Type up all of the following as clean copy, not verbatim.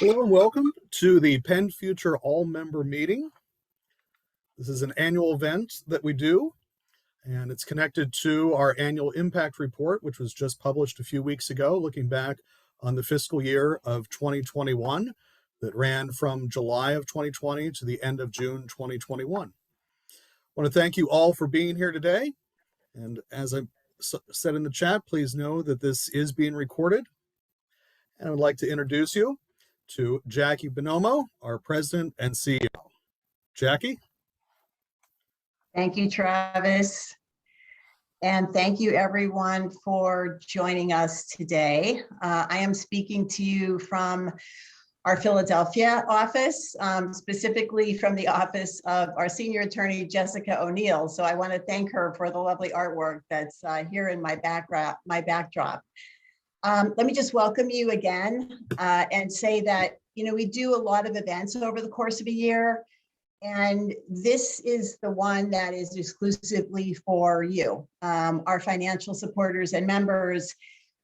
Hello and welcome to the PennFuture All-Member Meeting. This is an annual event that we do, and it's connected to our annual impact report, which was just published a few weeks ago, looking back on the fiscal year of 2021 that ran from July of 2020 to the end of June 2021. I want to thank you all for being here today. And as I said in the chat, please know that this is being recorded. And I would like to introduce you to Jackie Bonomo, our President and CEO. Jackie? Thank you, Travis. And thank you everyone for joining us today. I am speaking to you from our Philadelphia office, specifically from the office of our senior attorney, Jessica O'Neill. So I want to thank her for the lovely artwork that's here in my backdrop. Let me just welcome you again and say that, we do a lot of events over the course of a year, and this is the one that is exclusively for you, our financial supporters and members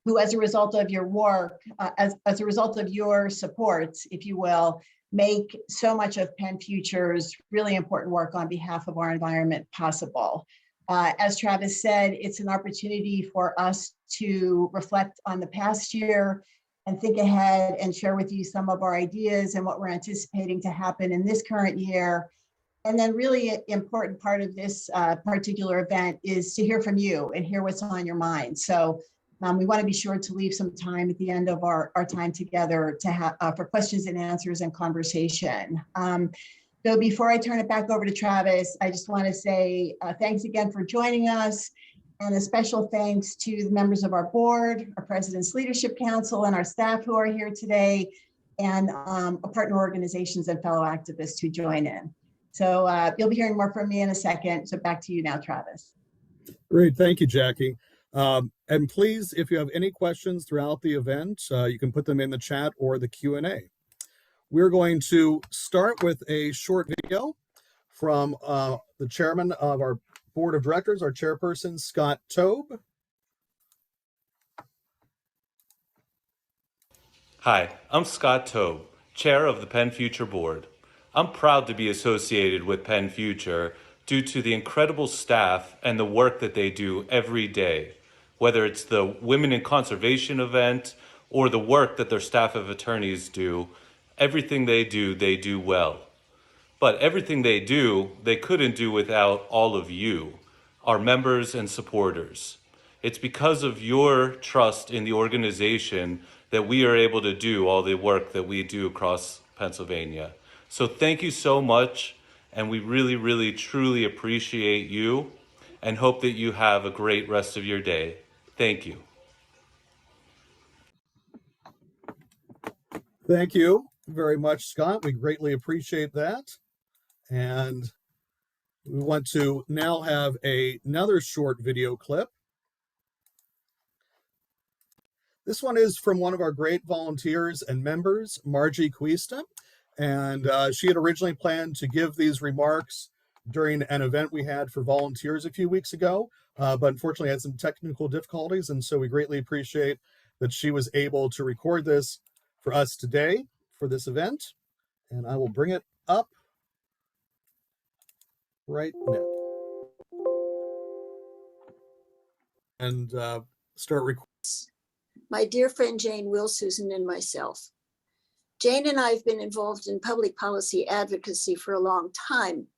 who, as a result of your work, as a result of your support, if you will, make so much of PennFuture's really important work on behalf of our environment possible. As Travis said, it's an opportunity for us to reflect on the past year and think ahead and share with you some of our ideas and what we're anticipating to happen in this current year. And then really an important part of this particular event is to hear from you and hear what's on your mind. So we want to be sure to leave some time at the end of our time together to have for questions and answers and conversation. So before I turn it back over to Travis, I just want to say thanks again for joining us, and a special thanks to the members of our board, our President's Leadership Council, and our staff who are here today, and partner organizations and fellow activists who join in. So you'll be hearing more from me in a second. So back to you now, Travis. Great, thank you, Jackie. And please, if you have any questions throughout the event, you can put them in the chat or the Q&A. We're going to start with a short video from the chairman of our board of directors, our chairperson, Scott Tobe. Hi, I'm Scott Tobe, chair of the PennFuture board. I'm proud to be associated with PennFuture due to the incredible staff and the work that they do every day, whether it's the Women in Conservation event or the work that their staff of attorneys do. Everything they do well. But everything they do, they couldn't do without all of you, our members and supporters. It's because of your trust in the organization that we are able to do all the work that we do across Pennsylvania. So thank you so much, and we really, really, truly appreciate you and hope that you have a great rest of your day. Thank you. Thank you very much, Scott. We greatly appreciate that. And we want to now have another short video clip. This one is from one of our great volunteers and members, Margie Cuista. And she had originally planned to give these remarks during an event we had for volunteers a few weeks ago, but unfortunately had some technical difficulties. And so we greatly appreciate that she was able to record this for us today for this event. And I will bring it up right now. And start recording. My dear friend Jane Will, Susan, and myself. Jane and I have been involved in public policy advocacy for a long time,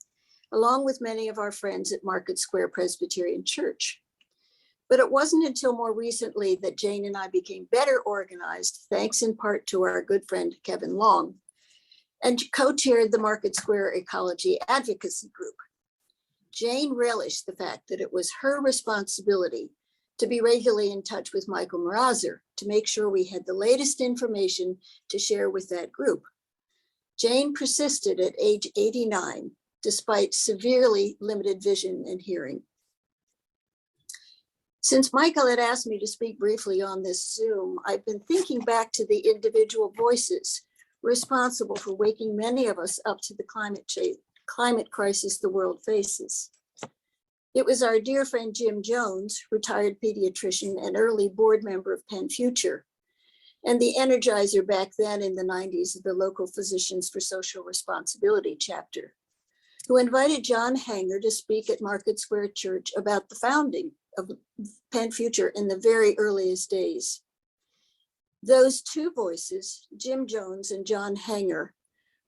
along with many of our friends at Market Square Presbyterian Church. But it wasn't until more recently that Jane and I became better organized, thanks in part to our good friend Kevin Long, and co-chaired the Market Square Ecology Advocacy Group. Jane relished the fact that it was her responsibility to be regularly in touch with Michael Mrazir to make sure we had the latest information to share with that group. Jane persisted at age 89, despite severely limited vision and hearing. Since Michael had asked me to speak briefly on this Zoom, I've been thinking back to the individual voices responsible for waking many of us up to the climate crisis the world faces. It was our dear friend Jim Jones, retired pediatrician and early board member of PennFuture, and the energizer back then in the 90s of the local Physicians for Social Responsibility chapter, who invited John Hanger to speak at Market Square Church about the founding of PennFuture in the very earliest days. Those two voices, Jim Jones and John Hanger,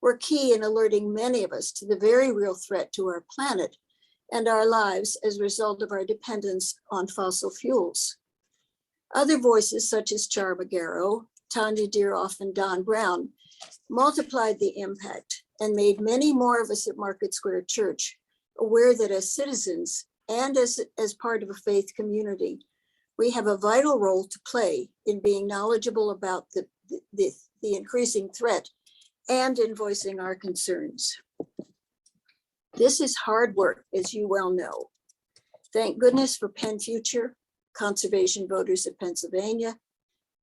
were key in alerting many of us to the very real threat to our planet and our lives as a result of our dependence on fossil fuels. Other voices such as Char Magaro, Tanya Deeroff, and Don Brown multiplied the impact and made many more of us at Market Square Church aware that as citizens and as part of a faith community, we have a vital role to play in being knowledgeable about the increasing threat and in voicing our concerns. This is hard work, as you well know. Thank goodness for PennFuture, Conservation Voters of Pennsylvania,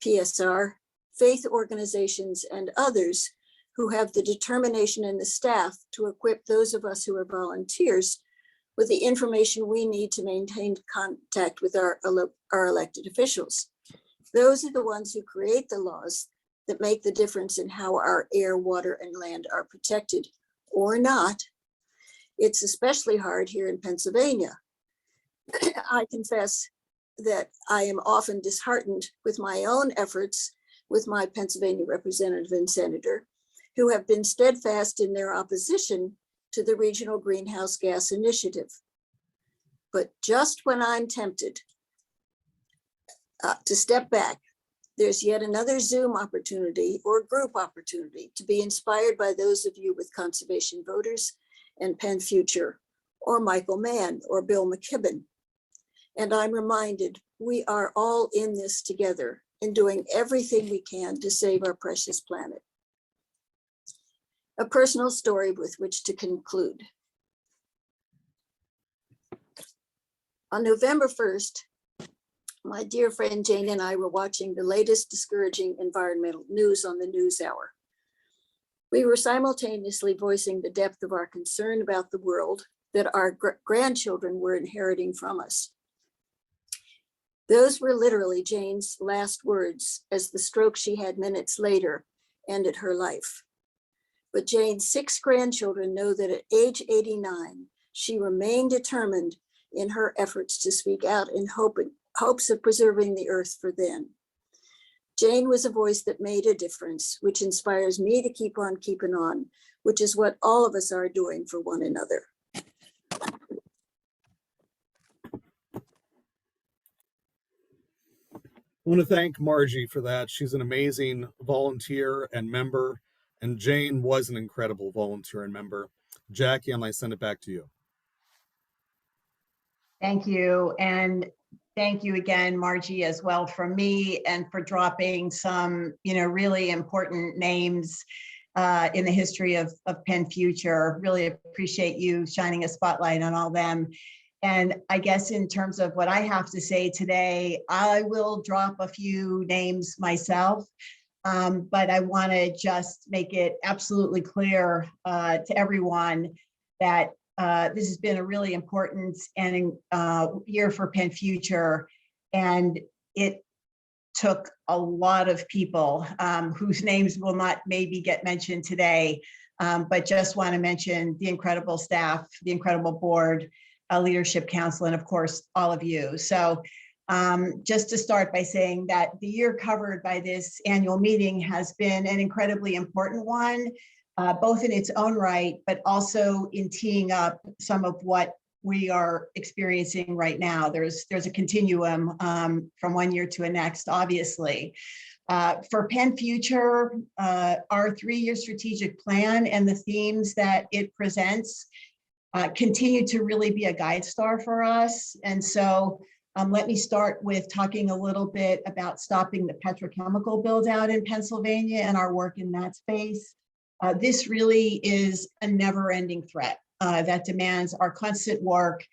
PSR, faith organizations, and others who have the determination and the staff to equip those of us who are volunteers with the information we need to maintain contact with our elected officials. Those are the ones who create the laws that make the difference in how our air, water, and land are protected or not. It's especially hard here in Pennsylvania. I confess that I am often disheartened with my own efforts with my Pennsylvania representative and senator, who have been steadfast in their opposition to the Regional Greenhouse Gas Initiative. But just when I'm tempted to step back, there's yet another Zoom opportunity or group opportunity to be inspired by those of you with Conservation Voters and PennFuture, or Michael Mann or Bill McKibben. And I'm reminded we are all in this together and doing everything we can to save our precious planet. A personal story with which to conclude. On November 1st, my dear friend Jane and I were watching the latest discouraging environmental news on the NewsHour. We were simultaneously voicing the depth of our concern about the world that our grandchildren were inheriting from us. Those were literally Jane's last words as the stroke she had minutes later ended her life. But Jane's 6 grandchildren know that at age 89, she remained determined in her efforts to speak out in hopes of preserving the earth for them. Jane was a voice that made a difference, which inspires me to keep on keeping on, which is what all of us are doing for one another. I want to thank Margie for that. She's an amazing volunteer and member, and Jane was an incredible volunteer and member. Jackie, I might send it back to you. Thank you. And thank you again, Margie, as well from me, and for dropping some, really important names in the history of PennFuture. Really appreciate you shining a spotlight on all them. And I guess in terms of what I have to say today, I will drop a few names myself, but I want to just make it absolutely clear to everyone that this has been a really important and year for PennFuture, and it took a lot of people whose names will not maybe get mentioned today, but just want to mention the incredible staff, the incredible board, leadership council, and of course, all of you. So just to start by saying that the year covered by this annual meeting has been an incredibly important one, both in its own right, but also in teeing up some of what we are experiencing right now. There's a continuum from one year to the next, obviously. For PennFuture, our 3-year strategic plan and the themes that it presents continue to really be a guide star for us. And so let me start with talking a little bit about stopping the petrochemical build out in Pennsylvania and our work in that space. This really is a never-ending threat that demands our constant work.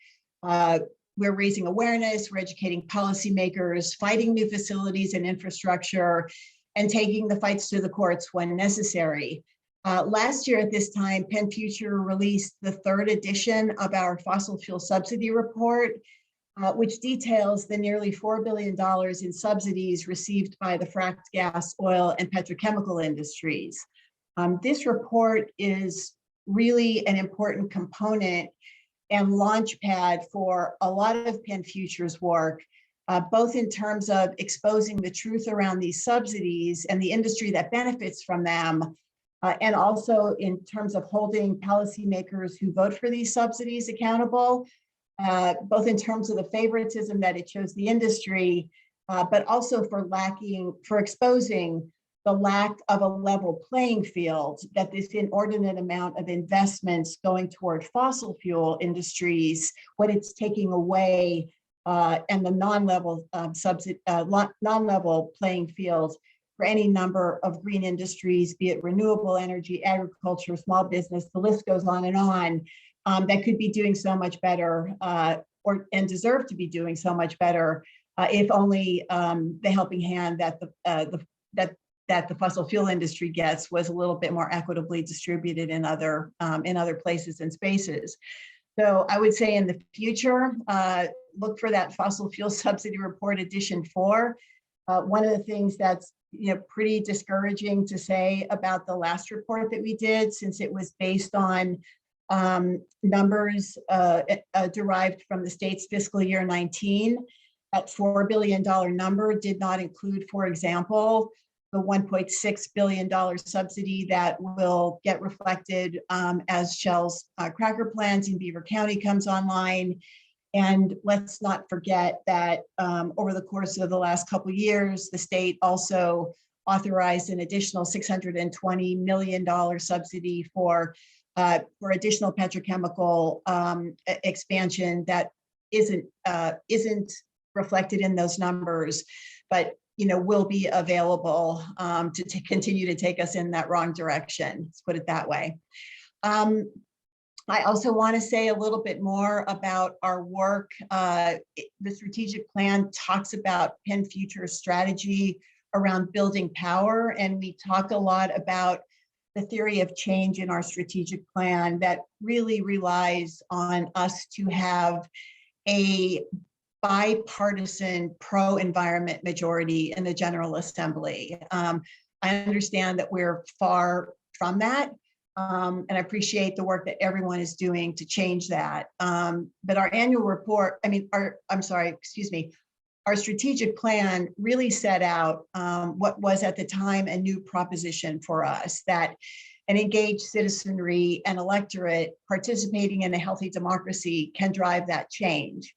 We're raising awareness, we're educating policymakers, fighting new facilities and infrastructure, and taking the fights to the courts when necessary. Last year at this time, PennFuture released the 3rd edition of our fossil fuel subsidy report. which details the nearly $4 billion in subsidies received by the fracked gas, oil, and petrochemical industries. This report is really an important component and launchpad for a lot of PennFuture's work, both in terms of exposing the truth around these subsidies and the industry that benefits from them, and also in terms of holding policymakers who vote for these subsidies accountable, both in terms of the favoritism that it shows the industry, but also for exposing the lack of a level playing field that this inordinate amount of investments going toward fossil fuel industries, what it's taking away, and the non-level non-level playing field for any number of green industries, be it renewable energy, agriculture, small business, the list goes on and on, that could be doing so much better and deserve to be doing so much better if only the helping hand that the fossil fuel industry gets was a little bit more equitably distributed in other places and spaces. So I would say in the future, look for that fossil fuel subsidy report edition 4. One of the things that's pretty discouraging to say about the last report that we did, since it was based on numbers derived from the state's fiscal year 19, that $4 billion number did not include, for example, the $1.6 billion subsidy that will get reflected as Shell's cracker plant in Beaver County comes online. And let's not forget that over the course of the last couple of years, the state also authorized an additional $620 million subsidy for additional petrochemical expansion that isn't reflected in those numbers, but will be available to continue to take us in that wrong direction. Let's put it that way. I also want to say a little bit more about our work. The strategic plan talks about PennFuture's strategy around building power, and we talk a lot about the theory of change in our strategic plan that really relies on us to have a bipartisan pro-environment majority in the General Assembly. I understand that we're far from that, and I appreciate the work that everyone is doing to change that. But our annual report, our strategic plan really set out what was at the time a new proposition for us, that an engaged citizenry and electorate participating in a healthy democracy can drive that change.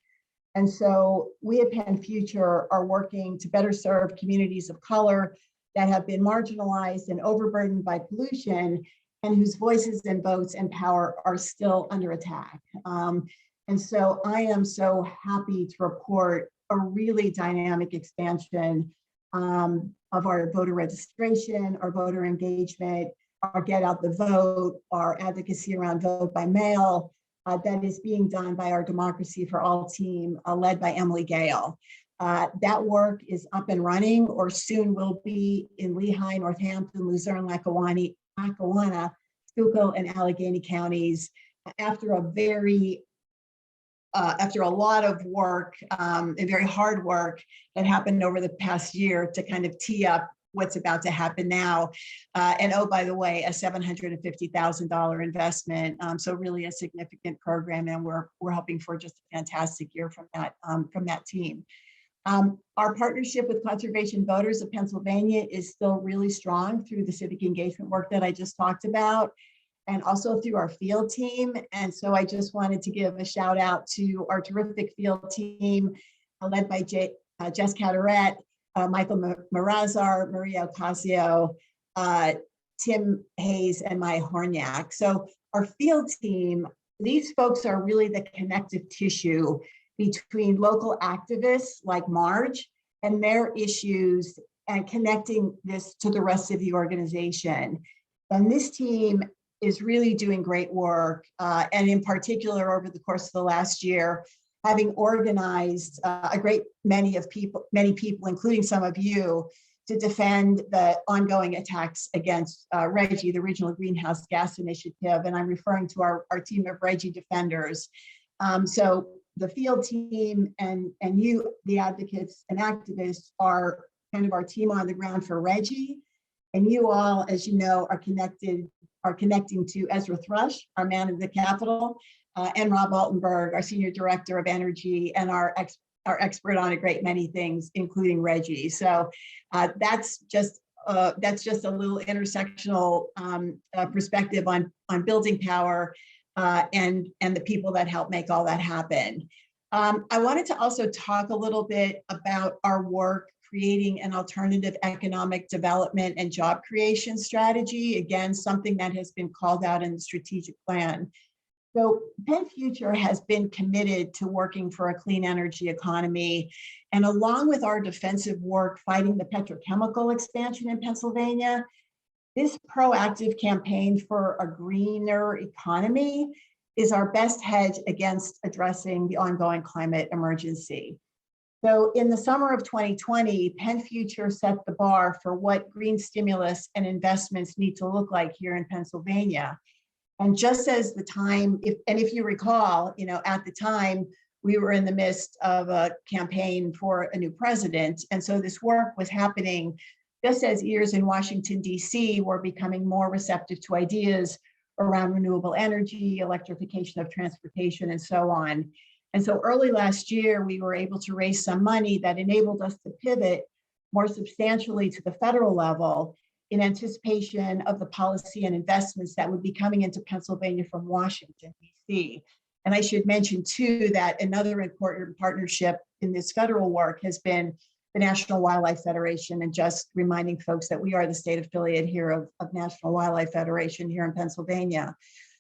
And so we at PennFuture are working to better serve communities of color that have been marginalized and overburdened by pollution, and whose voices and votes and power are still under attack. And so I am so happy to report a really dynamic expansion of our voter registration, our voter engagement, our get out the vote, our advocacy around vote by mail, that is being done by our Democracy for All team, led by Emily Gale. That work is up and running, or soon will be, in Lehigh, Northampton, Luzerne, Lackawanna, Schuylkill, and Allegheny counties, after a lot of work, and very hard work that happened over the past year to kind of tee up what's about to happen now. And oh, by the way, a $750,000 investment. So really a significant program, and we're hoping for just a fantastic year from that team. Our partnership with Conservation Voters of Pennsylvania is still really strong through the civic engagement work that I just talked about, and also through our field team. And so I just wanted to give a shout out to our terrific field team, led by Jess Cataret, Michael Marazar, Maria Ocasio, Tim Hayes, and Maya Horniak. So our field team, these folks are really the connective tissue between local activists like Marge and their issues, and connecting this to the rest of the organization. And this team is really doing great work, and in particular over the course of the last year, having organized a great many people, including some of you, to defend the ongoing attacks against RGGI, the Regional Greenhouse Gas Initiative, and I'm referring to our team of RGGI defenders. So the field team and you, the advocates and activists, are kind of our team on the ground for Reggie. And you all, as you know, are connecting to Ezra Thrush, our man of the Capitol, and Rob Altenberg, our Senior Director of Energy and our expert on a great many things, including Reggie. So that's just a little intersectional perspective on building power and the people that help make all that happen. I wanted to also talk a little bit about our work creating an alternative economic development and job creation strategy. Again, something that has been called out in the strategic plan. So PennFuture has been committed to working for a clean energy economy. And along with our defensive work fighting the petrochemical expansion in Pennsylvania, this proactive campaign for a greener economy is our best hedge against addressing the ongoing climate emergency. So in the summer of 2020, PennFuture set the bar for what green stimulus and investments need to look like here in Pennsylvania. And just as the time, if you recall, at the time, we were in the midst of a campaign for a new president. And so this work was happening just as ears in Washington, D.C. were becoming more receptive to ideas around renewable energy, electrification of transportation, and so on. And so early last year, we were able to raise some money that enabled us to pivot more substantially to the federal level in anticipation of the policy and investments that would be coming into Pennsylvania from Washington, D.C. And I should mention too that another important partnership in this federal work has been the National Wildlife Federation, and just reminding folks that we are the state affiliate here of National Wildlife Federation here in Pennsylvania.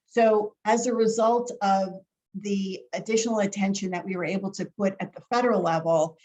So as a result of the additional attention that we were able to put at the federal level,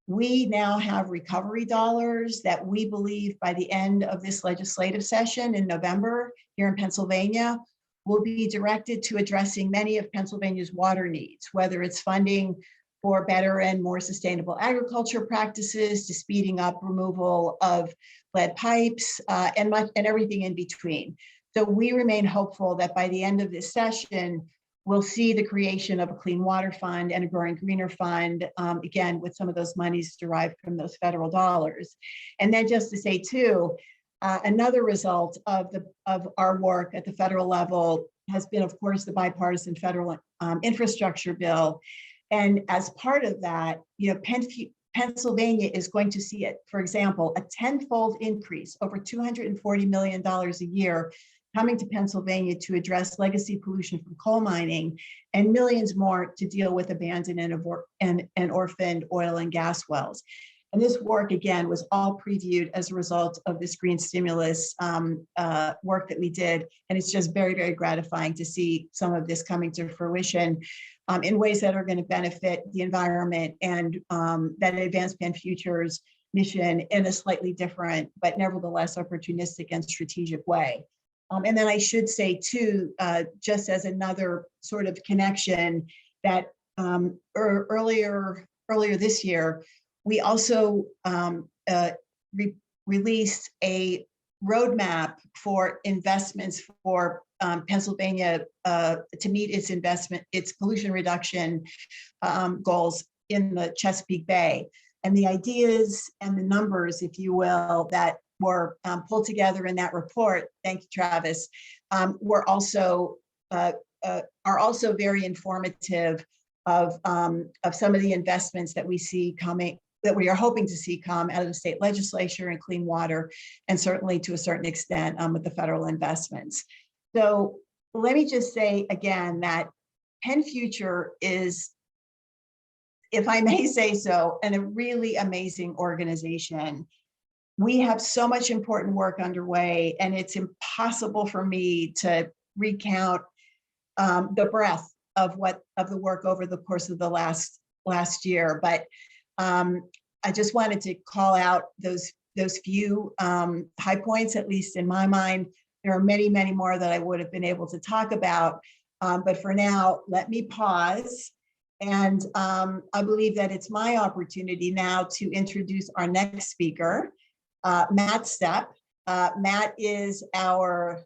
we now have recovery dollars that we believe by the end of this legislative session in November here in Pennsylvania will be directed to addressing many of Pennsylvania's water needs, whether it's funding for better and more sustainable agriculture practices, to speeding up removal of lead pipes, and everything in between. So we remain hopeful that by the end of this session, we'll see the creation of a clean water fund and a growing greener fund, again, with some of those monies derived from those federal dollars. And then just to say too, another result of our work at the federal level has been, of course, the bipartisan federal infrastructure bill. And as part of that, Pennsylvania is going to see it, for example, a tenfold increase, over $240 million a year coming to Pennsylvania to address legacy pollution from coal mining, and millions more to deal with abandoned and orphaned oil and gas wells. And this work, again, was all previewed as a result of this green stimulus work that we did. And it's just very, very gratifying to see some of this coming to fruition in ways that are going to benefit the environment and that advance PennFuture's mission in a slightly different, but nevertheless opportunistic and strategic way. And then I should say too, just as another sort of connection, that earlier this year, we also released a roadmap for investments for Pennsylvania to meet its pollution reduction goals in the Chesapeake Bay. And the ideas and the numbers, if you will, that were pulled together in that report, thank you, Travis, are also very informative of some of the investments that we see coming, that we are hoping to see come out of the state legislature in clean water, and certainly to a certain extent with the federal investments. So let me just say again that PennFuture is, if I may say so, a really amazing organization. We have so much important work underway, and it's impossible for me to recount the breadth of the work over the course of the last year. But I just wanted to call out those few high points, at least in my mind. There are many, many more that I would have been able to talk about. But for now, let me pause. And I believe that it's my opportunity now to introduce our next speaker, Matt Stepp. Matt is our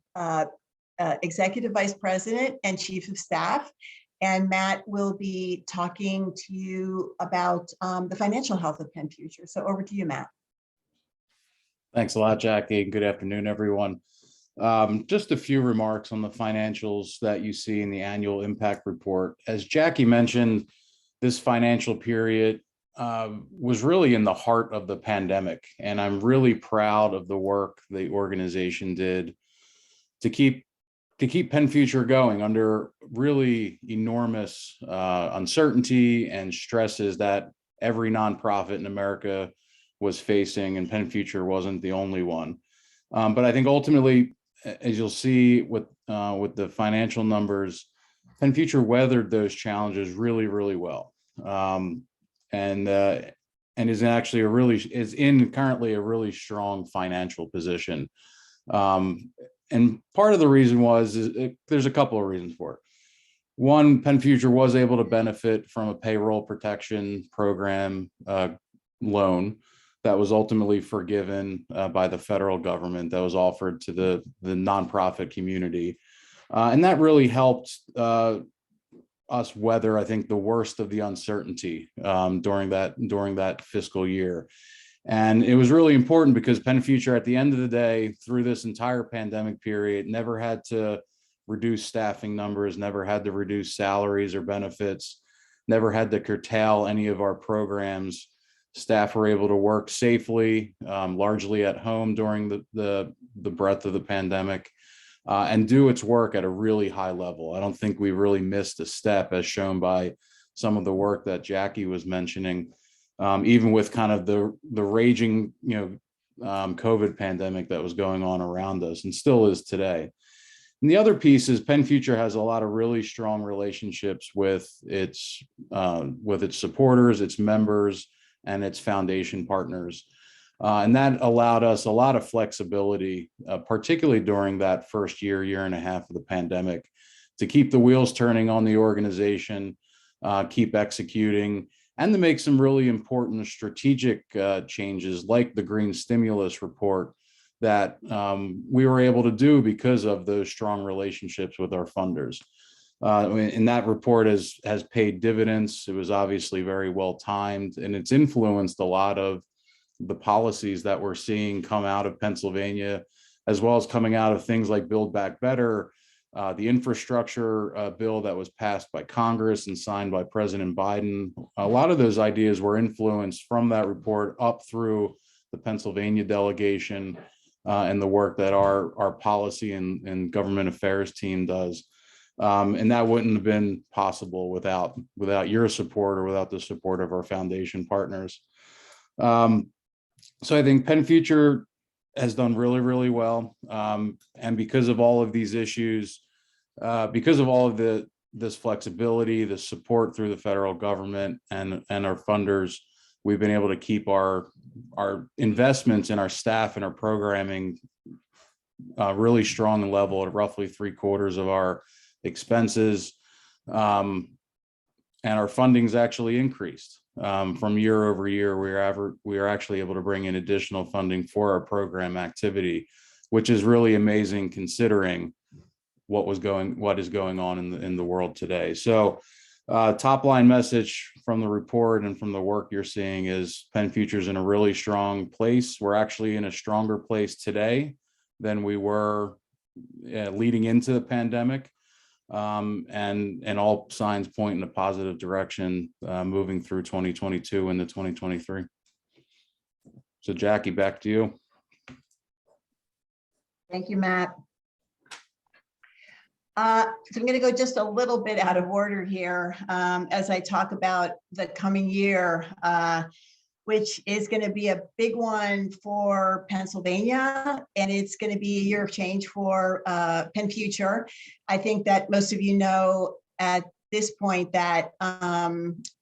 Executive Vice President and Chief of Staff. And Matt will be talking to you about the financial health of PennFuture. So over to you, Matt. Thanks a lot, Jackie. Good afternoon, everyone. Just a few remarks on the financials that you see in the annual impact report. As Jackie mentioned, this financial period was really in the heart of the pandemic, and I'm really proud of the work the organization did to keep PennFuture going under really enormous uncertainty and stresses that every nonprofit in America was facing, and PennFuture wasn't the only one. But I think ultimately, as you'll see with the financial numbers, PennFuture weathered those challenges really, really well, and is actually currently a really strong financial position. And part of the reason there's a couple of reasons for it. One, PennFuture was able to benefit from a payroll protection program loan that was ultimately forgiven by the federal government, that was offered to the nonprofit community. And that really helped us weather, I think, the worst of the uncertainty during that fiscal year. And it was really important because PennFuture, at the end of the day, through this entire pandemic period, never had to reduce staffing numbers, never had to reduce salaries or benefits, never had to curtail any of our programs. Staff were able to work safely, largely at home during the breadth of the pandemic, and do its work at a really high level. I don't think we really missed a step, as shown by some of the work that Jackie was mentioning, even with kind of the raging, COVID pandemic that was going on around us and still is today. And the other piece is PennFuture has a lot of really strong relationships with its supporters, its members, and its foundation partners. And that allowed us a lot of flexibility, particularly during that first year and a half of the pandemic, to keep the wheels turning on the organization, keep executing, and to make some really important strategic changes, like the green stimulus report that we were able to do because of those strong relationships with our funders. And that report has paid dividends. It was obviously very well timed, and it's influenced a lot of the policies that we're seeing come out of Pennsylvania, as well as coming out of things like Build Back Better, the infrastructure bill that was passed by Congress and signed by President Biden. A lot of those ideas were influenced from that report up through the Pennsylvania delegation and the work that our policy and government affairs team does. And that wouldn't have been possible without your support or without the support of our foundation partners. So I think PennFuture has done really, really well. And because of all of these issues, because of all of this flexibility, the support through the federal government and our funders, we've been able to keep our investments in our staff and our programming really strong and level at roughly 3/4 of our expenses, and our funding's actually increased from year over year. We are actually able to bring in additional funding for our program activity, which is really amazing considering what is going on in the world today. So top line message from the report and from the work you're seeing is PennFuture's in a really strong place. We're actually in a stronger place today than we were leading into the pandemic. And all signs point in a positive direction moving through 2022 into 2023. So Jackie, back to you. Thank you, Matt. So I'm going to go just a little bit out of order here as I talk about the coming year, which is going to be a big one for Pennsylvania, and it's going to be a year of change for PennFuture. I think that most of you know at this point that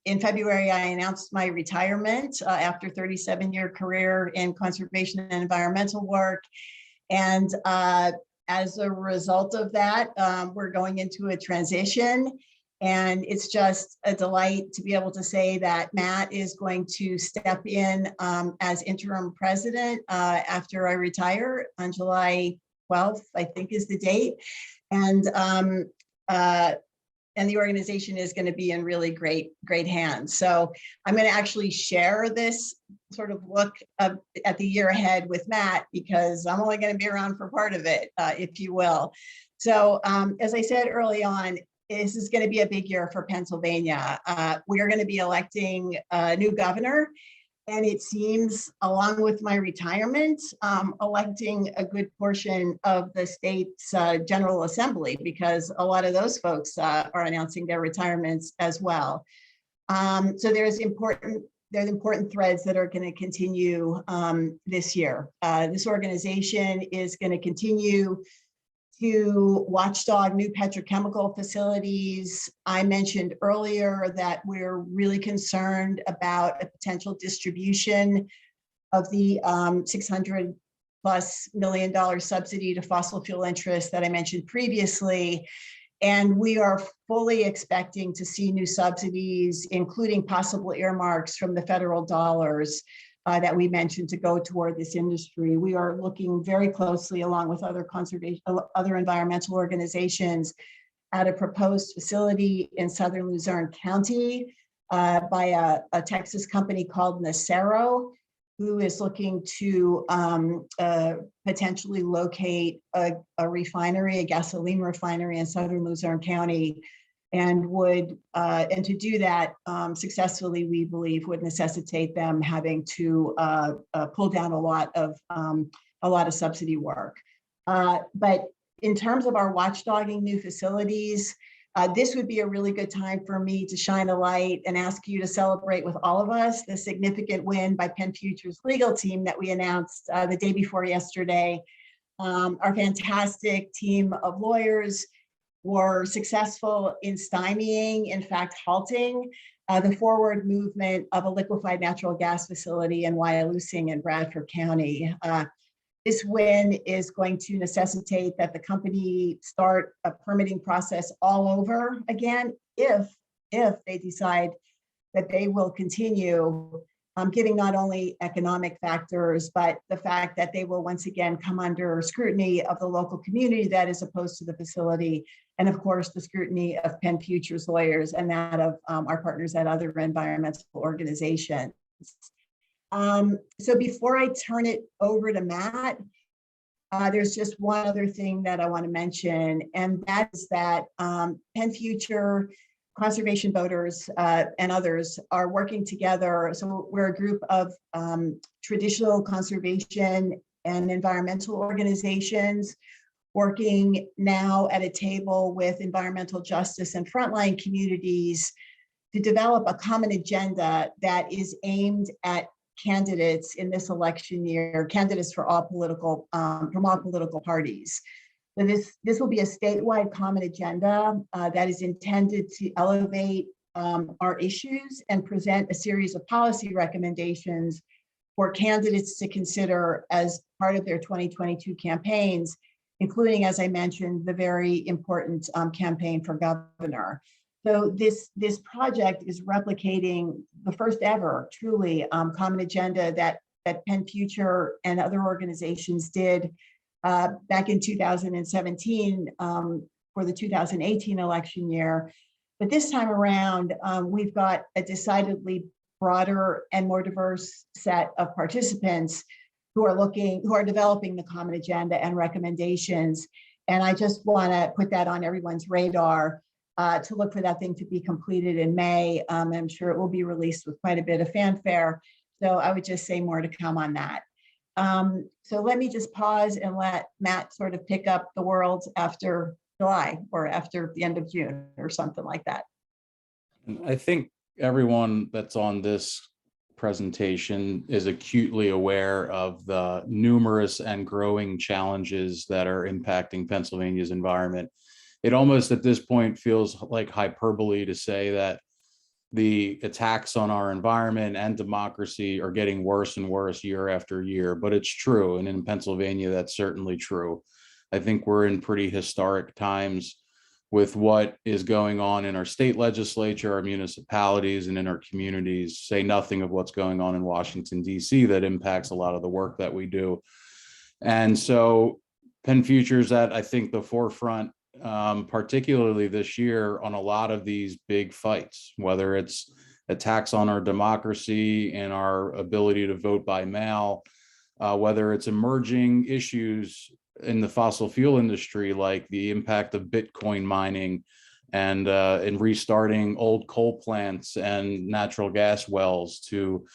in February, I announced my retirement after a 37-year career in conservation and environmental work. And as a result of that, we're going into a transition. And it's just a delight to be able to say that Matt is going to step in as interim president after I retire on July 12th, I think is the date. And the organization is going to be in really great hands. So I'm going to actually share this sort of look at the year ahead with Matt, because I'm only going to be around for part of it, if you will. So as I said early on, this is going to be a big year for Pennsylvania. We are going to be electing a new governor. And it seems, along with my retirement, electing a good portion of the state's General Assembly, because a lot of those folks are announcing their retirements as well. So there's important threads that are going to continue this year. This organization is going to continue to watchdog new petrochemical facilities. I mentioned earlier that we're really concerned about a potential distribution of the $600+ million subsidy to fossil fuel interests that I mentioned previously. And we are fully expecting to see new subsidies, including possible earmarks from the federal dollars that we mentioned to go toward this industry. We are looking very closely, along with other environmental organizations, at a proposed facility in southern Luzerne County by a Texas company called Nacero, who is looking to potentially locate a gasoline refinery in southern Luzerne County, and to do that successfully, we believe, would necessitate them having to pull down a lot of subsidy work. But in terms of our watchdogging new facilities, this would be a really good time for me to shine a light and ask you to celebrate with all of us the significant win by PennFuture's legal team that we announced the day before yesterday. Our fantastic team of lawyers were successful in stymieing, in fact, halting the forward movement of a liquefied natural gas facility in Wyalusing in Bradford County. This win is going to necessitate that the company start a permitting process all over again if they decide that they will continue, giving not only economic factors, but the fact that they will once again come under scrutiny of the local community that is opposed to the facility, and of course the scrutiny of PennFuture's lawyers and that of our partners at other environmental organizations. So before I turn it over to Matt, there's just one other thing that I want to mention, and that is that PennFuture, conservation voters, and others are working together. So we're a group of traditional conservation and environmental organizations working now at a table with environmental justice and frontline communities to develop a common agenda that is aimed at candidates in this election year, candidates for all political, from all political parties. So this will be a statewide common agenda that is intended to elevate our issues and present a series of policy recommendations for candidates to consider as part of their 2022 campaigns, including, as I mentioned, the very important campaign for governor. So this project is replicating the first ever truly common agenda that PennFuture and other organizations did back in 2017 for the 2018 election year. But this time around, we've got a decidedly broader and more diverse set of participants who are developing the common agenda and recommendations. And I just want to put that on everyone's radar to look for that thing to be completed in May. I'm sure it will be released with quite a bit of fanfare. So I would just say more to come on that. So let me just pause and let Matt sort of pick up the world after July or after the end of June or something like that. I think everyone that's on this presentation is acutely aware of the numerous and growing challenges that are impacting Pennsylvania's environment. It almost at this point feels like hyperbole to say that the attacks on our environment and democracy are getting worse and worse year after year, but it's true. And in Pennsylvania, that's certainly true. I think we're in pretty historic times with what is going on in our state legislature, our municipalities, and in our communities, say nothing of what's going on in Washington, D.C. that impacts a lot of the work that we do. And so PennFuture is at, I think, the forefront particularly this year, on a lot of these big fights, whether it's attacks on our democracy and our ability to vote by mail, whether it's emerging issues in the fossil fuel industry, like the impact of Bitcoin mining and restarting old coal plants and natural gas wells to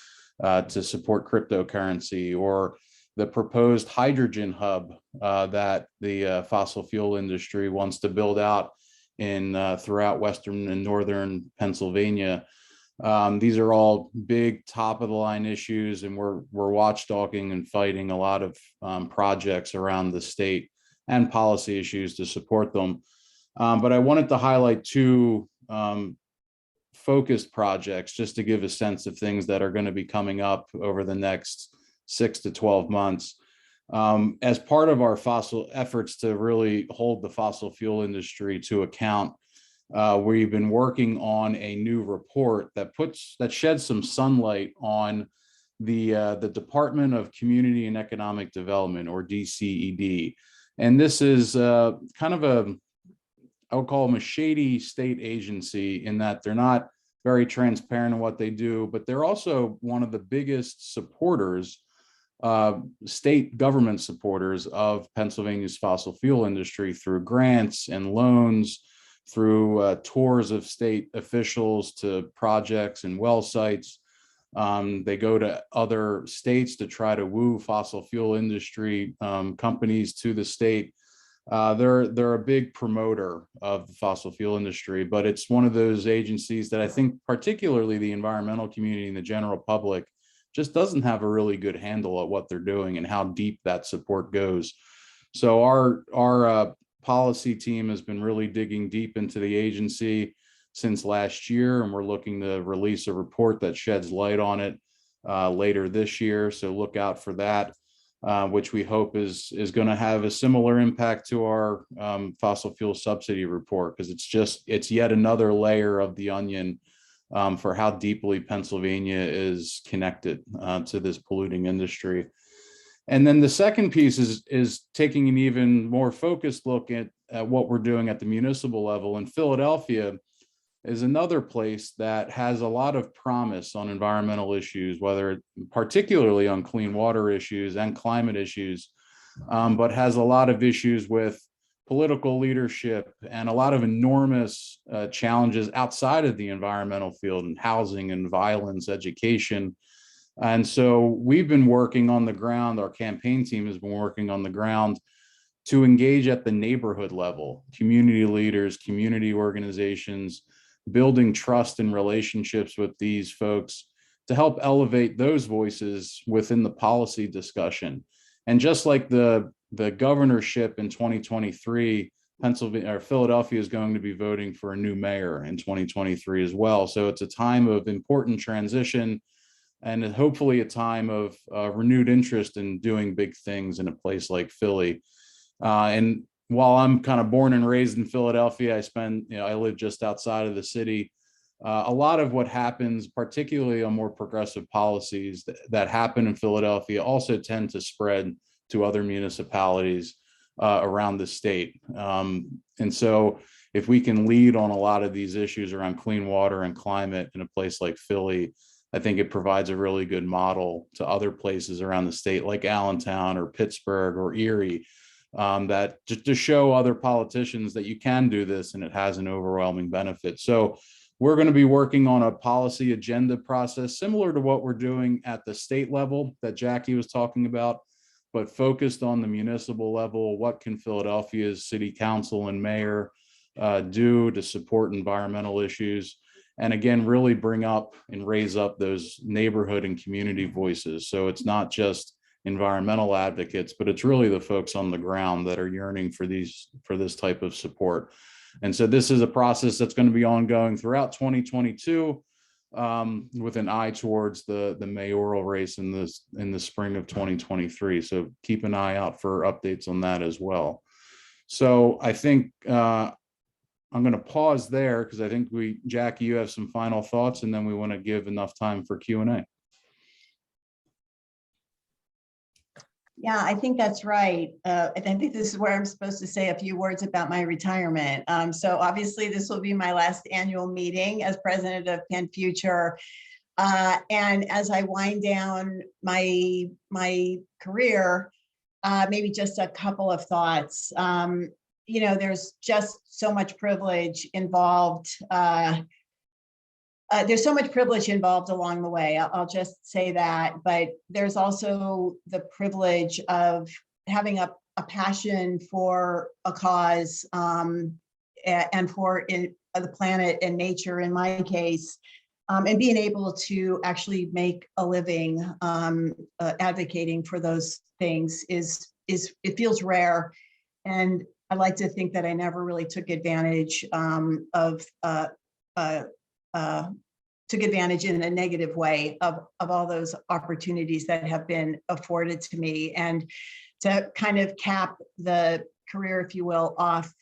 support cryptocurrency, or the proposed hydrogen hub that the fossil fuel industry wants to build out in throughout Western and Northern Pennsylvania. These are all big top of the line issues, and we're watchdogging and fighting a lot of projects around the state and policy issues to support them. But I wanted to highlight two focused projects just to give a sense of things that are going to be coming up over the next 6 to 12 months. As part of our fossil efforts to really hold the fossil fuel industry to account, we've been working on a new report that sheds some sunlight on the Department of Community and Economic Development, or DCED. And this is kind of I would call them a shady state agency, in that they're not very transparent in what they do, but they're also one of the biggest supporters, state government supporters of Pennsylvania's fossil fuel industry through grants and loans, through tours of state officials to projects and well sites. They go to other states to try to woo fossil fuel industry companies to the state. They're a big promoter of the fossil fuel industry, but it's one of those agencies that I think particularly the environmental community and the general public just doesn't have a really good handle at what they're doing and how deep that support goes. So our policy team has been really digging deep into the agency since last year, and we're looking to release a report that sheds light on it later this year. So look out for that. Which we hope is going to have a similar impact to our fossil fuel subsidy report, because it's yet another layer of the onion for how deeply Pennsylvania is connected to this polluting industry. And then the second piece is taking an even more focused look at what we're doing at the municipal level. In Philadelphia is another place that has a lot of promise on environmental issues, particularly on clean water issues and climate issues, but has a lot of issues with political leadership and a lot of enormous challenges outside of the environmental field, and housing and violence, education. And so we've been working on the ground, our campaign team has been working on the ground to engage at the neighborhood level, community leaders, community organizations, building trust and relationships with these folks to help elevate those voices within the policy discussion. And just like the governorship in 2023, Philadelphia is going to be voting for a new mayor in 2023 as well. So it's a time of important transition, and hopefully a time of renewed interest in doing big things in a place like Philly. And while I'm kind of born and raised in Philadelphia, I live just outside of the city. A lot of what happens, particularly on more progressive policies that happen in Philadelphia, also tend to spread to other municipalities around the state. And so if we can lead on a lot of these issues around clean water and climate in a place like Philly, I think it provides a really good model to other places around the state, like Allentown or Pittsburgh or Erie, that to show other politicians that you can do this and it has an overwhelming benefit. So we're going to be working on a policy agenda process similar to what we're doing at the state level that Jackie was talking about, but focused on the municipal level. What can Philadelphia's city council and mayor do to support environmental issues? And again, really bring up and raise up those neighborhood and community voices. So it's not just environmental advocates, but it's really the folks on the ground that are yearning for this type of support. And so this is a process that's going to be ongoing throughout 2022, with an eye towards the mayoral race in the spring of 2023. So keep an eye out for updates on that as well. So I think I'm going to pause there because I think Jackie, you have some final thoughts, and then we want to give enough time for Q&A. Yeah, I think that's right. I think this is where I'm supposed to say a few words about my retirement. So obviously this will be my last annual meeting as president of PennFuture. And as I wind down my career, maybe just a couple of thoughts. There's just so much privilege involved. There's so much privilege involved along the way. I'll just say that, but there's also the privilege of having a passion for a cause, and for the planet and nature in my case, and being able to actually make a living advocating for those things is it feels rare. And I like to think that I never really took advantage took advantage in a negative way of all those opportunities that have been afforded to me. And to kind of cap the career, if you will, off,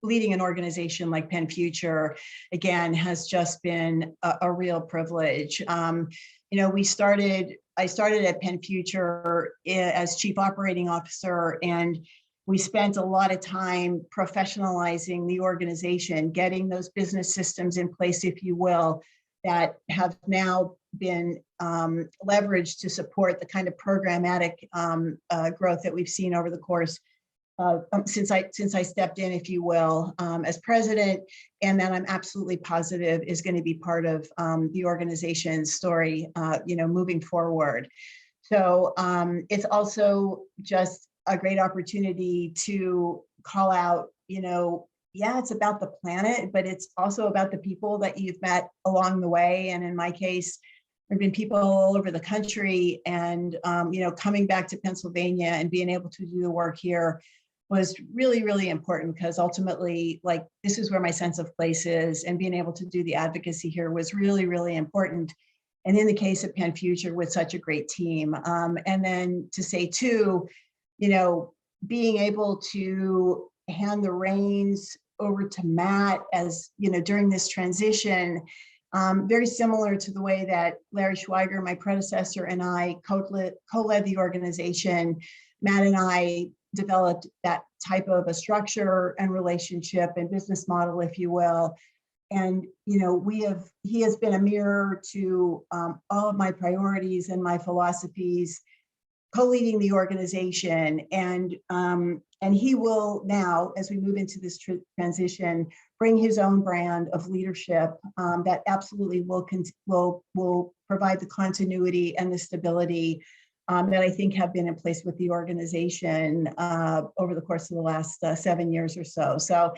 leading an organization like PennFuture, again, has just been a real privilege. I started at PennFuture as chief operating officer, and we spent a lot of time professionalizing the organization, getting those business systems in place, if you will, that have now been leveraged to support the kind of programmatic growth that we've seen over the course since I stepped in, if you will, as president, and that I'm absolutely positive is going to be part of the organization's story, moving forward. So it's also just a great opportunity to call out, yeah, it's about the planet, but it's also about the people that you've met along the way. And in my case, there have been people all over the country, and coming back to Pennsylvania and being able to do the work here was really, really important, because ultimately, like, this is where my sense of place is, and being able to do the advocacy here was really, really important. And in the case of PennFuture, with such a great team. And then to say too, being able to hand the reins over to Matt as, during this transition, very similar to the way that Larry Schweiger, my predecessor, and I co-led the organization. Matt and I developed that type of a structure and relationship and business model, if you will. And, he has been a mirror to all of my priorities and my philosophies, co-leading the organization. And he will now, as we move into this transition, bring his own brand of leadership that absolutely will provide the continuity and the stability that I think have been in place with the organization over the course of the last 7 years or so. So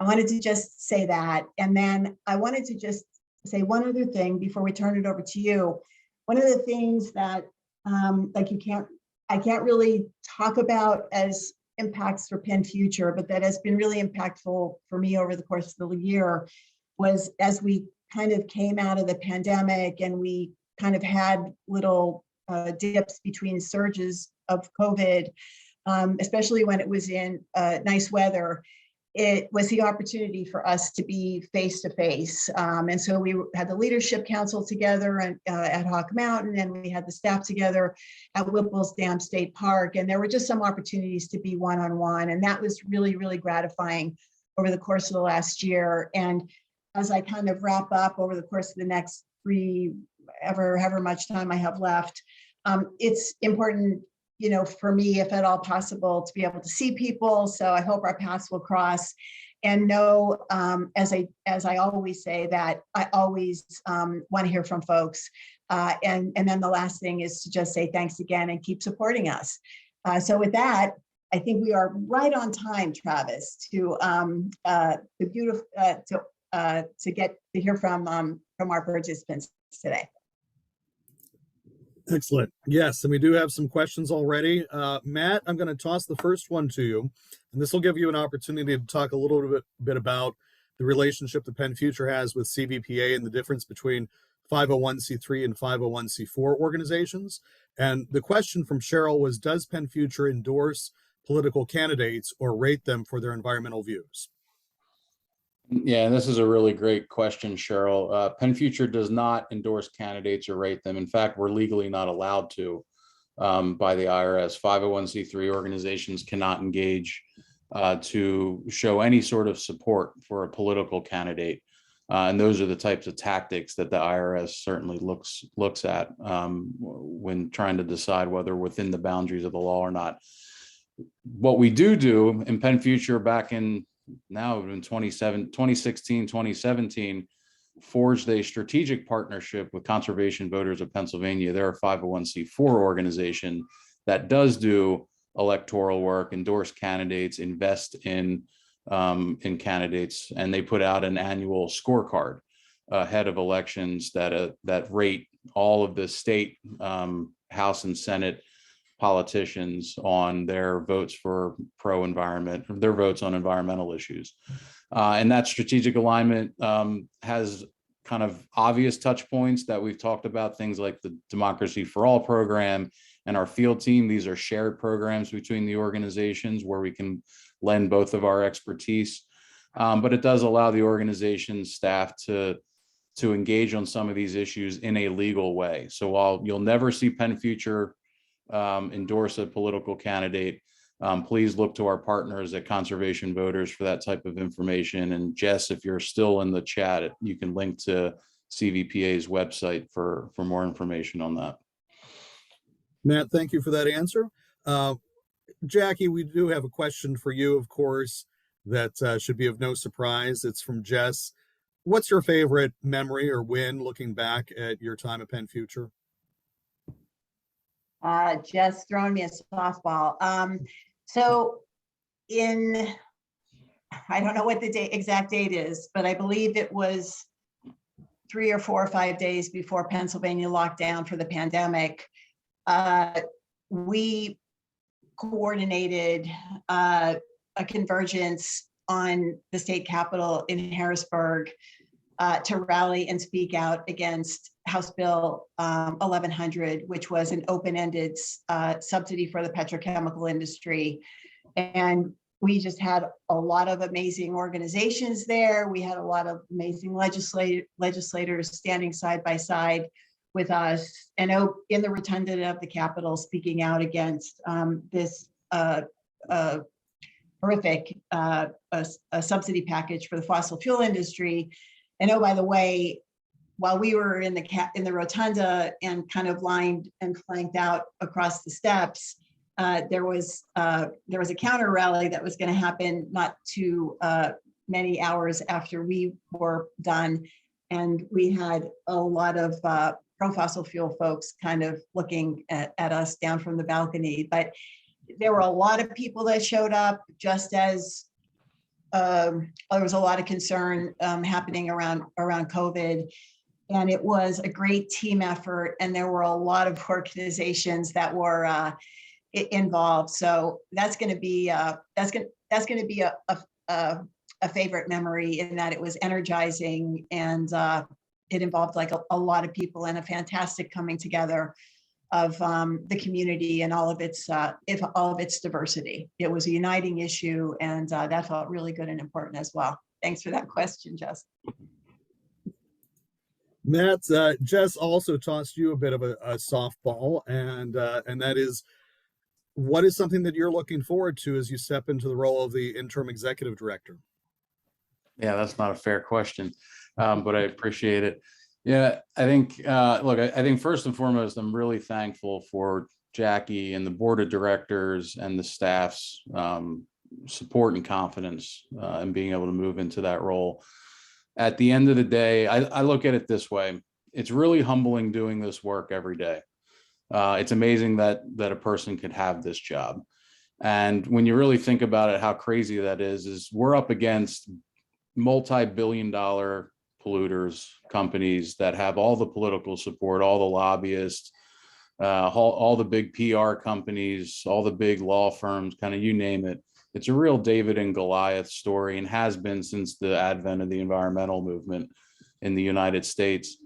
I wanted to just say that. And then I wanted to just say one other thing before we turn it over to you. One of the things that I can't really talk about as impacts for PennFuture, but that has been really impactful for me over the course of the year, was as we kind of came out of the pandemic and we kind of had little dips between surges of COVID, especially when it was in nice weather. It was the opportunity for us to be face to face. And so we had the leadership council together at Hawk Mountain, and we had the staff together at Whipple's Dam State Park. And there were just some opportunities to be one-on-one. And that was really, really gratifying over the course of the last year. And as I kind of wrap up over the course of the next however much time I have left, it's important, for me, if at all possible, to be able to see people. So I hope our paths will cross, and know, as I always say, that I always want to hear from folks. And then the last thing is to just say thanks again and keep supporting us. So with that, I think we are right on time, Travis, to get to hear from our participants today. Excellent. Yes, and we do have some questions already. Matt, I'm going to toss the first one to you, and this will give you an opportunity to talk a little bit about the relationship that PennFuture has with CVPA and the difference between 501c3 and 501c4 organizations. And the question from Cheryl was, does PennFuture endorse political candidates or rate them for their environmental views? Yeah, and this is a really great question, Cheryl. PennFuture does not endorse candidates or rate them. In fact, we're legally not allowed to. by the IRS. 501c3 organizations cannot engage to show any sort of support for a political candidate. And those are the types of tactics that the IRS certainly looks at when trying to decide whether within the boundaries of the law or not. What we do in PennFuture back in 2016, 2017, forged a strategic partnership with Conservation Voters of Pennsylvania. They're a 501c4 organization that does do electoral work, endorse candidates, invest in candidates, and they put out an annual scorecard ahead of elections that rate all of the state House and Senate politicians on their votes for pro-environment, their votes on environmental issues. And that strategic alignment has kind of obvious touch points that we've talked about, things like the Democracy for All program and our field team. These are shared programs between the organizations where we can lend both of our expertise. But it does allow the organization's staff to engage on some of these issues in a legal way. So while you'll never see PennFuture endorse a political candidate, please look to our partners at Conservation Voters for that type of information. And Jess, if you're still in the chat, you can link to CVPA's website for more information on that. Matt, thank you for that answer. Jackie, we do have a question for you, of course, that should be of no surprise. It's from Jess. What's your favorite memory or win looking back at your time at PennFuture? Just throwing me a softball. So I don't know what the exact date is, but I believe it was 3 or 4 or 5 days before Pennsylvania locked down for the pandemic. We coordinated a convergence on the state capitol in Harrisburg to rally and speak out against House Bill 1100, which was an open-ended subsidy for the petrochemical industry. And we just had a lot of amazing organizations there. We had a lot of amazing legislators standing side by side with us, and in the rotunda of the Capitol, speaking out against this horrific subsidy package for the fossil fuel industry. And by the way, while we were in the rotunda and kind of lined and flanked out across the steps, there was a counter rally that was going to happen not too many hours after we were done, and we had a lot of pro-fossil fuel folks kind of looking at us down from the balcony. But there were a lot of people that showed up, just as there was a lot of concern happening around COVID. And it was a great team effort, and there were a lot of organizations that were involved. So that's going to be a favorite memory, in that it was energizing, and it involved like a lot of people and a fantastic coming together of the community and all of its diversity. It was a uniting issue, and that felt really good and important as well. Thanks for that question, Jess. Matt, Jess also tossed you a bit of a softball, and that is, what is something that you're looking forward to as you step into the role of the interim executive director? Yeah, that's not a fair question, but I appreciate it. Yeah, I think, look, I think first and foremost, I'm really thankful for Jackie and the board of directors and the staff's support and confidence in being able to move into that role. At the end of the day, I look at it this way. It's really humbling doing this work every day. It's amazing that a person could have this job. And when you really think about it, how crazy that is we're up against multi-billion-dollar polluters, companies that have all the political support, all the lobbyists, all the big PR companies, all the big law firms, kind of you name it. It's a real David and Goliath story, and has been since the advent of the environmental movement in the United States.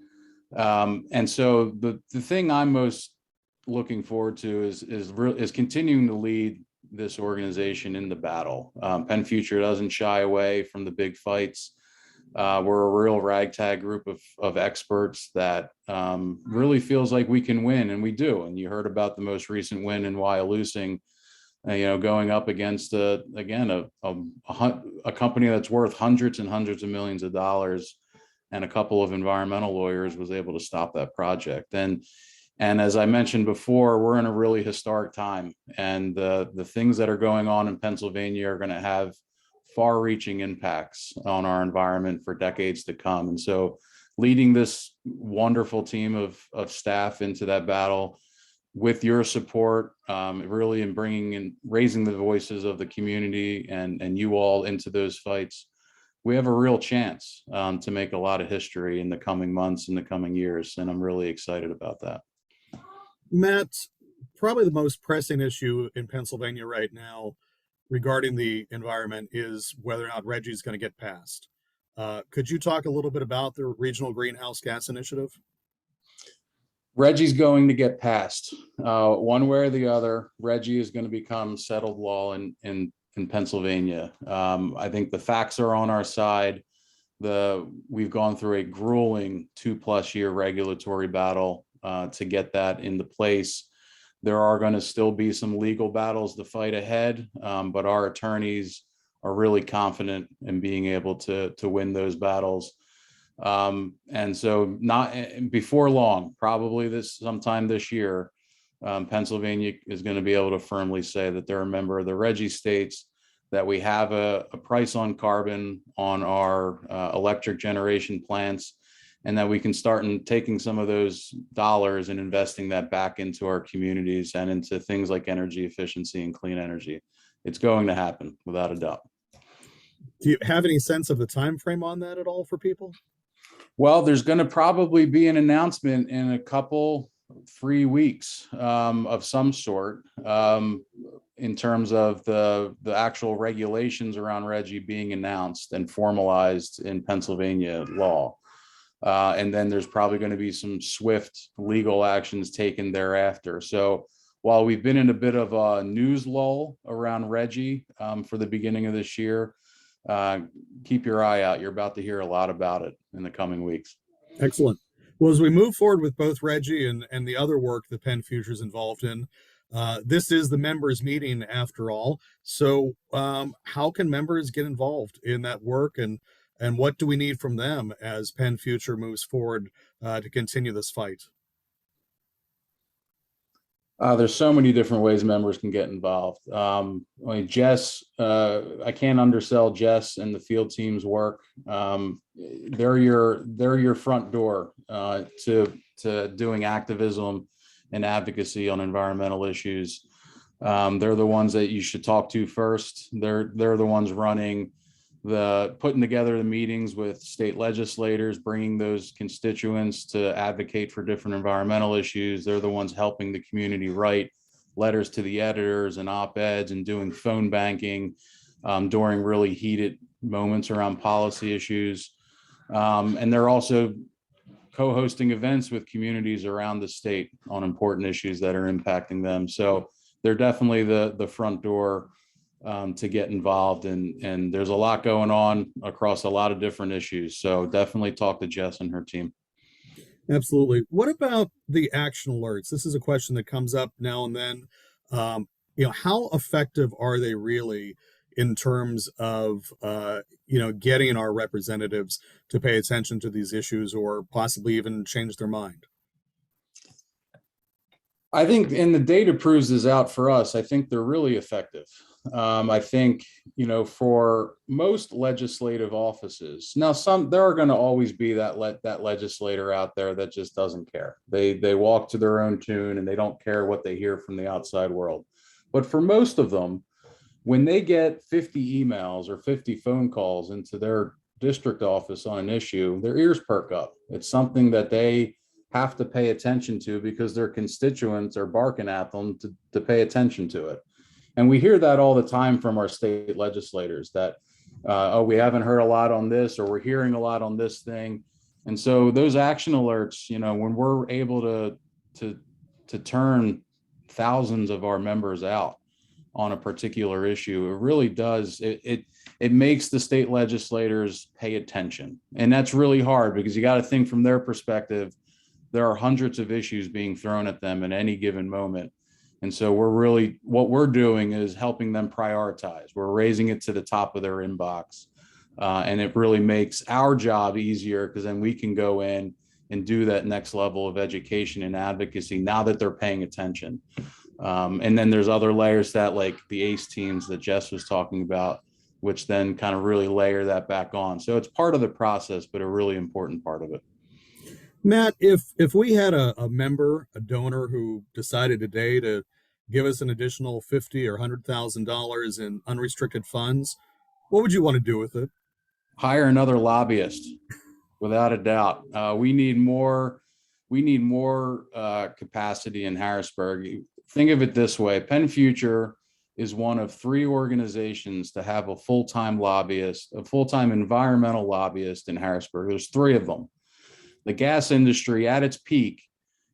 And so the thing I'm most looking forward to is continuing to lead this organization in the battle. PennFuture doesn't shy away from the big fights. We're a real ragtag group of experts that really feels like we can win, and we do. And you heard about the most recent win in Wyalusing, going up against a company that's worth hundreds and hundreds of millions of dollars, and a couple of environmental lawyers was able to stop that project. And as I mentioned before, we're in a really historic time, and the things that are going on in Pennsylvania are going to have far-reaching impacts on our environment for decades to come. And so leading this wonderful team of staff into that battle with your support, really in bringing and raising the voices of the community and you all into those fights, we have a real chance to make a lot of history in the coming months and the coming years. And I'm really excited about that. Matt, probably the most pressing issue in Pennsylvania right now regarding the environment is whether or not Reggie's going to get passed. Could you talk a little bit about the Regional Greenhouse Gas Initiative? Reggie's going to get passed. One way or the other, Reggie is going to become settled law in Pennsylvania. I think the facts are on our side. We've gone through a grueling 2+ year regulatory battle to get that into place. There are going to still be some legal battles to fight ahead, but our attorneys are really confident in being able to win those battles. And so not before long, probably sometime this year, Pennsylvania is going to be able to firmly say that they're a member of the Reggie states, that we have a price on carbon on our electric generation plants, and that we can start taking some of those dollars and investing that back into our communities and into things like energy efficiency and clean energy. It's going to happen without a doubt. Do you have any sense of the time frame on that at all for people? Well, there's going to probably be an announcement in a couple, 3 weeks of some sort in terms of the actual regulations around Reggie being announced and formalized in Pennsylvania law. And then there's probably going to be some swift legal actions taken thereafter. So while we've been in a bit of a news lull around Reggie for the beginning of this year, keep your eye out. You're about to hear a lot about it in the coming weeks. Excellent. Well, as we move forward with both Reggie and the other work that PennFuture is involved in, this is the members' meeting after all. So how can members get involved in that work, and what do we need from them as PennFuture moves forward to continue this fight? There's so many different ways members can get involved. Jess, I can't undersell Jess and the field team's work. They're your front door to doing activism and advocacy on environmental issues. They're the ones that you should talk to first. They're the ones putting together the meetings with state legislators, bringing those constituents to advocate for different environmental issues. They're the ones helping the community write letters to the editors and op-eds and doing phone banking during really heated moments around policy issues. And they're also co-hosting events with communities around the state on important issues that are impacting them. So they're definitely the front door to get involved, and there's a lot going on across a lot of different issues. So definitely talk to Jess and her team. Absolutely. What about the action alerts? This is a question that comes up now and then. How effective are they really in terms of getting our representatives to pay attention to these issues, or possibly even change their mind? I think, and the data proves this out for us, I think they're really effective. I think, for most legislative offices, now there are going to always be that legislator out there that just doesn't care. They walk to their own tune and they don't care what they hear from the outside world. But for most of them, when they get 50 emails or 50 phone calls into their district office on an issue, their ears perk up. It's something that they have to pay attention to because their constituents are barking at them to pay attention to it. And we hear that all the time from our state legislators that, we haven't heard a lot on this, or we're hearing a lot on this thing. And so those action alerts, when we're able to turn thousands of our members out on a particular issue, it really does, it makes the state legislators pay attention. And that's really hard because you got to think from their perspective, there are hundreds of issues being thrown at them at any given moment. And so what we're doing is helping them prioritize. We're raising it to the top of their inbox. And it really makes our job easier because then we can go in and do that next level of education and advocacy now that they're paying attention. And then there's other layers that, like the ACE teams that Jess was talking about, which then kind of really layer that back on. So it's part of the process, but a really important part of it. Matt, if we had a member, a donor who decided today to give us an additional $50,000 or $100,000 in unrestricted funds, what would you want to do with it? Hire another lobbyist, without a doubt. We need more capacity in Harrisburg. Think of it this way: PennFuture is one of 3 organizations to have a full-time lobbyist, a full-time environmental lobbyist in Harrisburg. There's 3 of them. The gas industry at its peak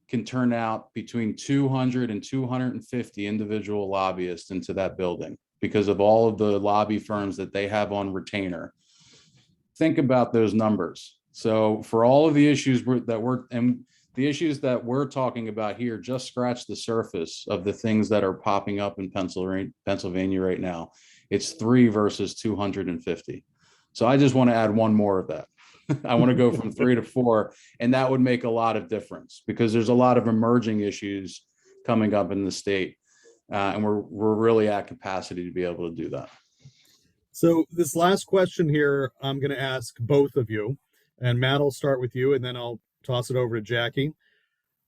can turn out between 200 and 250 individual lobbyists into that building because of all of the lobby firms that they have on retainer. Think about those numbers. So for all of the issues the issues that we're talking about here, just scratch the surface of the things that are popping up in Pennsylvania right now. It's 3 versus 250. So I just want to add one more of that. I want to go from 3 to 4, and that would make a lot of difference because there's a lot of emerging issues coming up in the state, and we're really at capacity to be able to do that. So this last question here, I'm going to ask both of you, and Matt, I'll start with you, and then I'll toss it over to Jackie.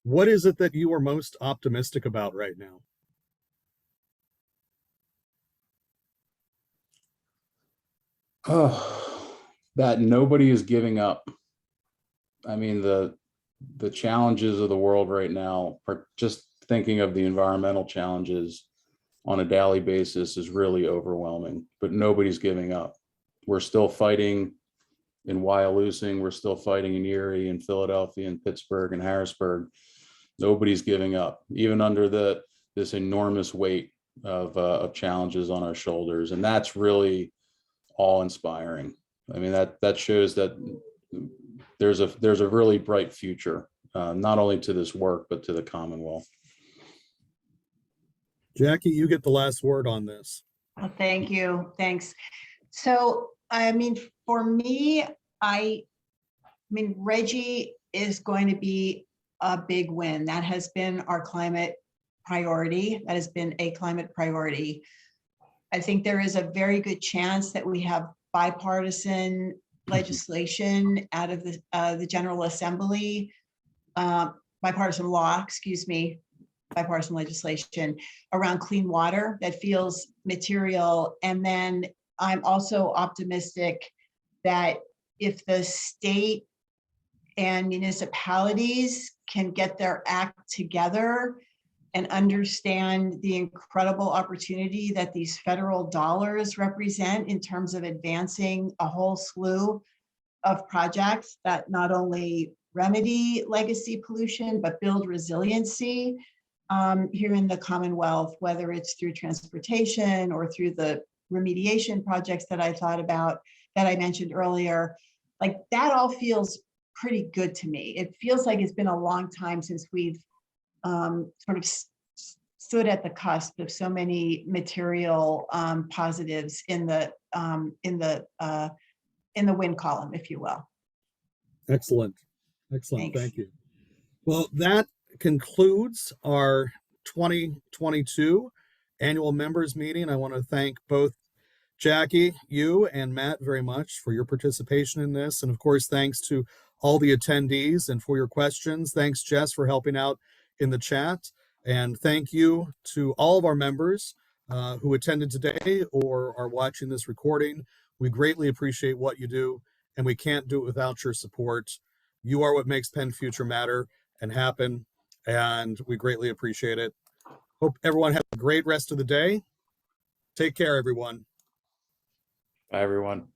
What is it that you are most optimistic about right now? Oh, that nobody is giving up. I mean, the challenges of the world right now, just thinking of the environmental challenges on a daily basis is really overwhelming, but nobody's giving up. We're still fighting in Wyalusing. We're still fighting in Erie and Philadelphia and Pittsburgh and Harrisburg. Nobody's giving up, even under this enormous weight of challenges on our shoulders. And that's really awe-inspiring. I mean, that shows that there's a really bright future, not only to this work, but to the Commonwealth. Jackie, you get the last word on this. Well, thank you. Thanks. So, I mean, for me, Reggie is going to be a big win. That has been our climate priority. That has been a climate priority. I think there is a very good chance that we have bipartisan legislation out of the General Assembly, bipartisan legislation around clean water that feels material. And then I'm also optimistic that if the state and municipalities can get their act together and understand the incredible opportunity that these federal dollars represent in terms of advancing a whole slew of projects that not only remedy legacy pollution, but build resiliency here in the Commonwealth, whether it's through transportation or through the remediation projects that I thought about, that I mentioned earlier. Like, that all feels pretty good to me. It feels like it's been a long time since we've sort of stood at the cusp of so many material positives in the win column, if you will. Excellent. Thanks. Thank you. Well, that concludes our 2022 annual members meeting. I want to thank both Jackie, you, and Matt very much for your participation in this. And of course, thanks to all the attendees and for your questions. Thanks, Jess, for helping out in the chat. And thank you to all of our members who attended today or are watching this recording. We greatly appreciate what you do, and we can't do it without your support. You are what makes PennFuture matter and happen, and we greatly appreciate it. Hope everyone has a great rest of the day. Take care, everyone. Bye, everyone.